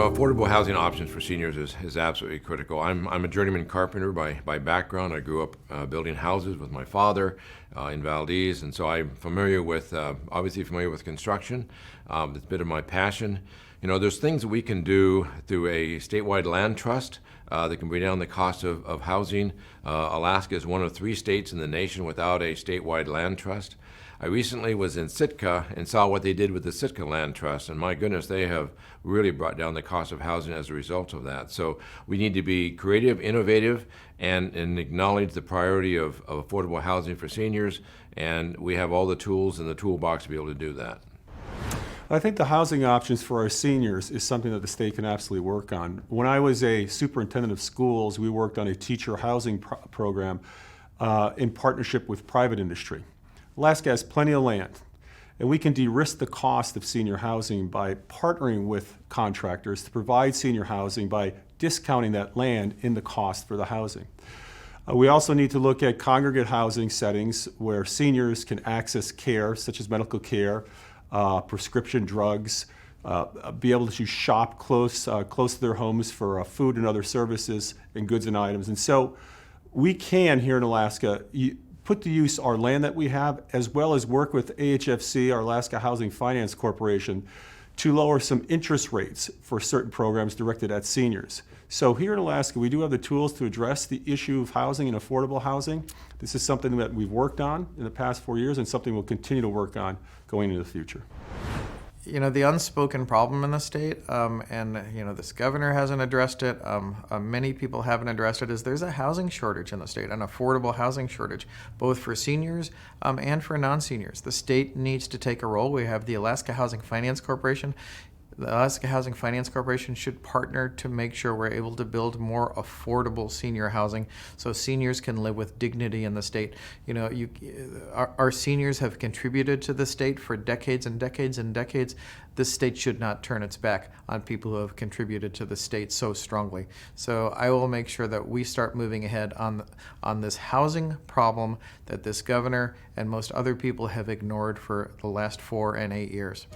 affordable housing options for seniors is absolutely critical. I'm a journeyman carpenter by background. I grew up building houses with my father in Valdez, and so I'm obviously familiar with construction. It's a bit of my passion. There's things that we can do through a statewide land trust that can bring down the cost of housing. Alaska is one of 3 states in the nation without a statewide land trust. I recently was in Sitka and saw what they did with the Sitka Land Trust, and my goodness, they have really brought down the cost of housing as a result of that. So we need to be creative, innovative, and acknowledge the priority of affordable housing for seniors, and we have all the tools in the toolbox to be able to do that. I think the housing options for our seniors is something that the state can absolutely work on. When I was a superintendent of schools, we worked on a teacher housing program in partnership with private industry. Alaska has plenty of land, and we can de-risk the cost of senior housing by partnering with contractors to provide senior housing by discounting that land in the cost for the housing. We also need to look at congregate housing settings where seniors can access care, such as medical care, prescription drugs, be able to shop close to their homes for food and other services and goods and items. And so we can, here in Alaska, put to use our land that we have, as well as work with AHFC, our Alaska Housing Finance Corporation, to lower some interest rates for certain programs directed at seniors. So here in Alaska, we do have the tools to address the issue of housing and affordable housing. This is something that we've worked on in the past 4 years and something we'll continue to work on going into the future. The unspoken problem in the state, and this governor hasn't addressed it, many people haven't addressed it, is there's a housing shortage in the state, an affordable housing shortage, both for seniors and for non-seniors. The state needs to take a role. We have the Alaska Housing Finance Corporation. The Alaska Housing Finance Corporation should partner to make sure we're able to build more affordable senior housing so seniors can live with dignity in the state. Our seniors have contributed to the state for decades and decades and decades. This state should not turn its back on people who have contributed to the state so strongly. So I will make sure that we start moving ahead on this housing problem that this governor and most other people have ignored for the last 4 and 8 years.